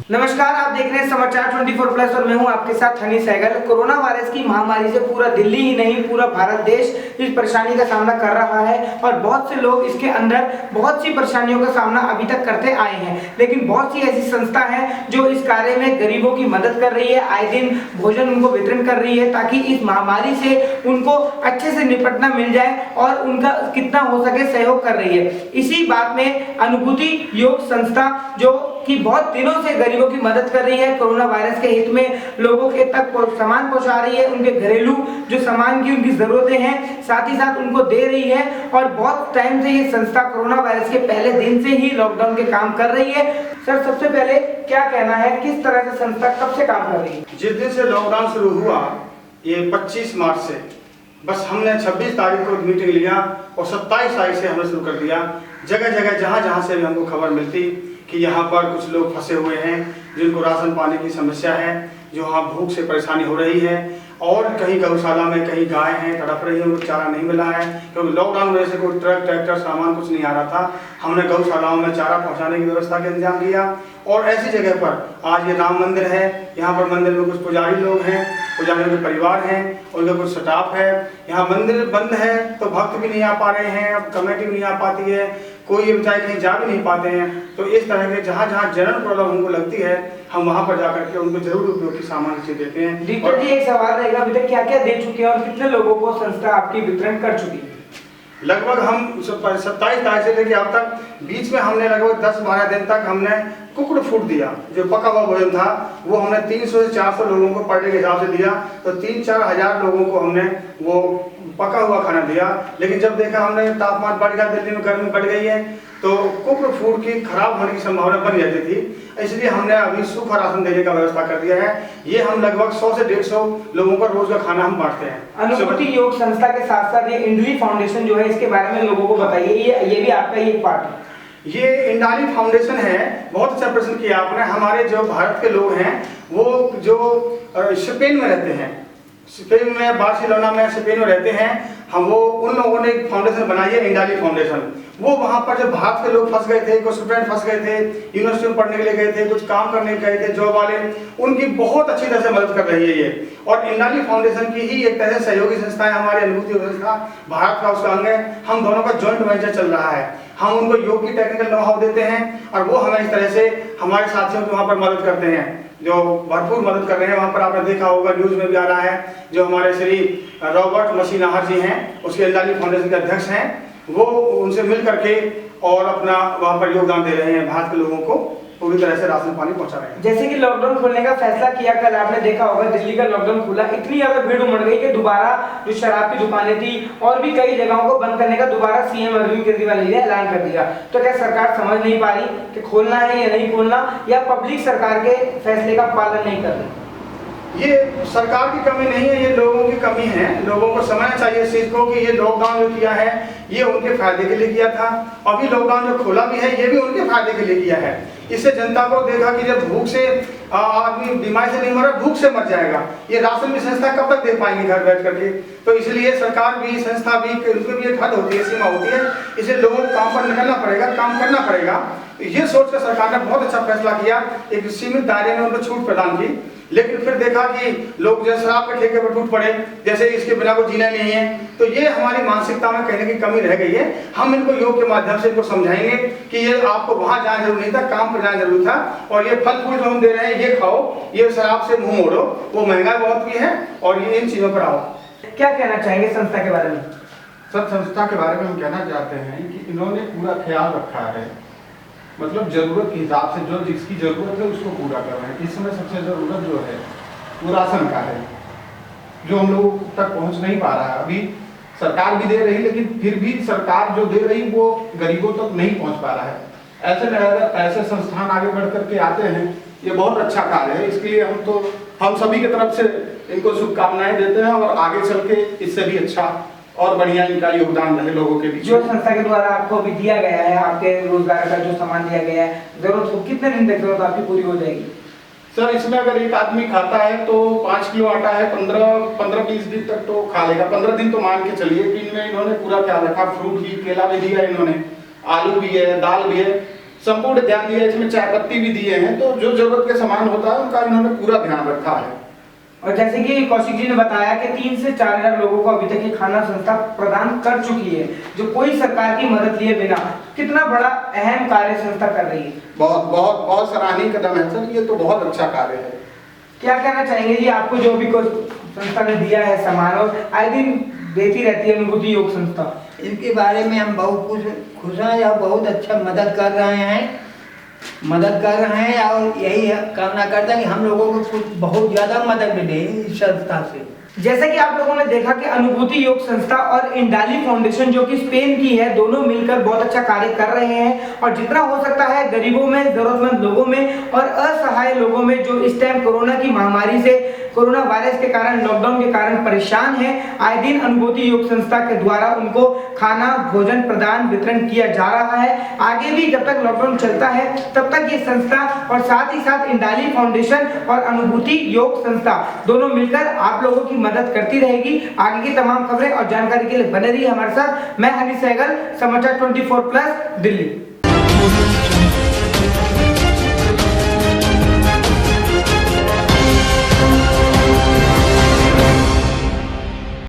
नमस्कार, आप देख रहे हैं समाचार 24+ और मैं हूं आपके साथ हनी सहगल। कोरोना वायरस की महामारी से पूरा दिल्ली ही नहीं पूरा भारत देश इस परेशानी का सामना कर रहा है और बहुत से लोग इसके अंदर बहुत सी परेशानियों का सामना अभी तक करते आए हैं। लेकिन बहुत सी ऐसी संस्था है जो इस कार्य में गरीबों की मदद कर रही है, आए दिन भोजन उनको वितरण कर रही है ताकि इस महामारी से उनको अच्छे से निपटना मिल जाए और उनका कितना हो सके सहयोग कर रही है। इसी बात में अनुभूति योग संस्था जो कि बहुत दिनों से गरीबों की मदद कर रही है, कोरोना वायरस के हित में लोगों के तक सामान पहुंचा रही है, उनके घरेलू जो सामान की उनकी जरूरतें हैं साथ ही साथ उनको दे रही है। और बहुत टाइम से ये संस्था कोरोना वायरस के पहले दिन से ही लॉकडाउन के काम कर रही है। सर, सबसे पहले क्या कहना है, किस तरह से संस्था कब से काम कर रही है? जिस दिन से लॉकडाउन शुरू हुआ ये 25 मार्च से, बस हमने 26 तारीख को मीटिंग लिया और 27 तारीख से हमने शुरू कर दिया। जगह जगह जहाँ से भी हमको खबर मिलती कि यहाँ पर कुछ लोग फंसे हुए हैं जिनको राशन पानी की समस्या है, जो वहाँ भूख से परेशानी हो रही है और कहीं गौशाला में कहीं गाय हैं तड़प रही है, उनको चारा नहीं मिला है क्योंकि लॉकडाउन वजह से कोई ट्रक ट्रैक्टर सामान कुछ नहीं आ रहा था। हमने गौशालाओं में चारा पहुँचाने की व्यवस्था का इंतजाम किया और ऐसी जगह पर आज ये राम मंदिर है, यहाँ पर मंदिर में कुछ पुजारी लोग हैं, पुजारियों के परिवार हैं, उनका कुछ स्टाफ है। यहाँ मंदिर बंद है तो भक्त भी नहीं आ पा रहे हैं, अब कमेटी भी नहीं आ पाती है, कोई बेचारे कहीं जा भी नहीं पाते हैं। तो इस तरह के जहाँ जहाँ जनरल प्रॉब्लम हमको लगती है हम वहाँ पर जाकर के उनको जरूर उपयोग की सामान चीज देते हैं। डॉक्टर जी, एक सवाल रहेगा, अभी तक क्या क्या दे चुके हैं और कितने लोगों को संस्था आपकी वितरण कर चुकी है? लगभग हम 27 तारीख से लेकर अब तक बीच में हमने लगभग 10-12 दिन तक हमने कुकड़ फूड दिया, जो पका हुआ भोजन था वो हमने 300 से 400 लोगों को पर डे के हिसाब से दिया। तो 3-4 हज़ार लोगों को हमने वो पका हुआ खाना दिया। लेकिन जब देखा हमने तापमान बढ़ गया, दिल्ली में गर्मी बढ़ गई है, तो कुकड़ फूड की खराब होने की संभावना बन जाती थी, इसलिए हमने अभी सूखा राशन देने का व्यवस्था कर दिया है। ये हम लगभग 100 से 150 लोगों का रोज का खाना हम बांटते हैं। अनुभूति योग संस्था के साथ साथ ये इंडली फाउंडेशन जो है, इसके बारे में लोगों को बताइए, ये भी आपका ही एक पार्ट है। ये इंडाली फाउंडेशन है, बहुत अच्छा प्रश्न किया आपने। हमारे जो भारत के लोग हैं वो जो स्पेन में रहते हैं, स्पेन में बार्सिलोना में स्पेन में रहते हैं, हम वो उन लोगों ने एक फाउंडेशन बनाई है इंडाली फाउंडेशन। वो वहाँ पर जो भारत के लोग फंस गए थे, कुछ स्टूडेंट फंस गए थे, यूनिवर्सिटी में पढ़ने के लिए गए थे, कुछ काम करने गए थे, जॉब वाले, उनकी बहुत अच्छी तरह से मदद कर रही है ये। और इंडाली फाउंडेशन की ही एक तरह से सहयोगी संस्था है हमारी अनुभूति संस्था, भारत का उसका अंग है। हम दोनों का जॉइंट वेंचर चल रहा है। हम उनको योग की टेक्निकल नॉलेज देते हैं और वो हमें इस तरह से हमारे साथियों की वहाँ पर मदद करते हैं, जो भरपूर मदद कर रहे हैं। वहाँ पर आपने देखा होगा, न्यूज में भी आ रहा है, जो हमारे श्री रॉबर्ट मसीनाहर जी हैं, उसके इंडाली फाउंडेशन के अध्यक्ष हैं, वो उनसे मिल करके और अपना वहाँ पर योगदान दे रहे हैं, भारत के लोगों को पूरी तरह से राशन पानी पहुंचा रहे हैं। जैसे कि लॉकडाउन खोलने का फैसला किया, कल आपने देखा होगा दिल्ली का लॉकडाउन खुला, इतनी ज्यादा भीड़ उमड़ गई कि दोबारा जो शराब की दुकानें थी और भी कई जगहों को बंद करने का दोबारा सीएम अरविंद केजरीवाल ने ऐलान कर दिया। तो क्या सरकार समझ नहीं पा रही कि खोलना है या नहीं खोलना, या पब्लिक सरकार के फैसले का पालन नहीं कर रही? ये सरकार की कमी नहीं है, ये लोगों की कमी है। लोगों को समझना चाहिए इस चीज को कि ये लॉकडाउन जो किया है ये उनके फायदे के लिए किया था। अभी लॉकडाउन जो खोला भी है ये भी उनके फायदे के लिए किया है। इससे जनता को देखा कि जब भूख से आदमी बीमारी से नहीं मर रहा, भूख से मर जाएगा, ये राशन भी संस्था कब तक दे पाएंगे घर बैठ करके। तो इसलिए सरकार भी, संस्था भी, उनकी भी एक हद होती है, सीमा होती है, इसलिए लोगों को काम पर निकलना पड़ेगा, काम करना पड़ेगा। ये सोचकर सरकार ने बहुत अच्छा फैसला किया, एक सीमित दायरे में उनको छूट प्रदान की। लेकिन फिर देखा कि लोग जैसे शराब के ठेके पर टूट पड़े, जैसे इसके बिना को जीना नहीं है। तो ये हमारी मानसिकता में कहीं ना कहीं कमी रह गई है। हम इनको योग के माध्यम से इनको समझाएंगे कि ये आपको वहां जाना जरूरी नहीं था, काम पर जाना जरूरी था, और ये फल फूल जो हम दे रहे हैं ये खाओ, ये शराब से मुंह मोड़ो, वो महंगा बहुत भी है, और ये इन चीजों पर आओ। क्या कहना चाहेंगे संस्था के बारे में? सर, संस्था के बारे में हम कहना चाहते हैं कि इन्होंने पूरा ख्याल रखा है, मतलब जरूरत के हिसाब से जो जिसकी जरूरत है उसको पूरा कर रहे हैं। इस समय सबसे जरूरत जो है वो राशन का है, जो हम लोग तक पहुंच नहीं पा रहा है। अभी सरकार भी दे रही, लेकिन फिर भी सरकार जो दे रही वो गरीबों तक नहीं पहुंच पा रहा है। ऐसे में अगर ऐसे संस्थान आगे बढ़ करके आते हैं, ये बहुत अच्छा कार्य है। इसके लिए हम सभी की तरफ से इनको शुभकामनाएं देते हैं और आगे चल के इससे भी अच्छा और बढ़िया इनका योगदान रहे लोगों के बीच। जो संस्था के द्वारा आपको भी दिया गया है, आपके रोजगार का जो सामान दिया गया है, जरूरत हो कितने दिन तक जरूरत आपकी पूरी हो जाएगी? सर, इसमें अगर एक आदमी खाता है तो 5 किलो आटा है, 15-20 दिन तक तो खा लेगा। 15 दिन तो मान के चलिए कि इनमें इन्होंने पूरा ख्याल रखा। फ्रूट भी, केला भी दिया इन्होंने, आलू भी है, दाल भी है, संपूर्ण ध्यान दिया है। इसमें चाय पत्ती भी दिए हैं, तो जो जरूरत के सामान होता है उनका इन्होंने पूरा ध्यान रखा है। और जैसे कि कौशिक जी ने बताया कि 3 से 4 हजार लोगों को अभी तक ये खाना संस्था प्रदान कर चुकी है, जो कोई सरकार की मदद लिए बिना। कितना बड़ा अहम कार्य संस्था कर रही है। बहुत बहुत बहुत सराहनीय कदम है सर, ये तो बहुत अच्छा कार्य है। क्या कहना चाहेंगे जी, आपको जो भी कोई संस्था ने दिया है सामान और आए दिन देती रहती है अनुभूति योग संस्था, इनके बारे में हम बहुत खुश हैं या बहुत अच्छा मदद कर रहे हैं और यही कामना करते हैं कि हम लोगों को कुछ बहुत ज़्यादा मदद मिले इस संस्था से। जैसा कि आप लोगों ने देखा कि अनुभूति योग संस्था और इंडाली फाउंडेशन जो कि स्पेन की है, दोनों मिलकर बहुत अच्छा कार्य कर रहे हैं और जितना हो सकता है गरीबों में, जरूरतमंद लोगों में और असहाय लोगों में जो इस टाइम कोरोना की महामारी से, कोरोना वायरस के कारण, लॉकडाउन के कारण परेशान है, आए दिन अनुभूति योग संस्था के द्वारा उनको खाना, भोजन प्रदान वितरण किया जा रहा है। आगे भी जब तक लॉकडाउन चलता है तब तक ये संस्था और साथ ही साथ इंडाली फाउंडेशन और अनुभूति योग संस्था दोनों मिलकर आप लोगों की मदद करती रहेगी। आगे की तमाम खबरें और जानकारी के लिए बने रहिए हमारे साथ। मैं हनी सहगल, समाचार 24+ दिल्ली।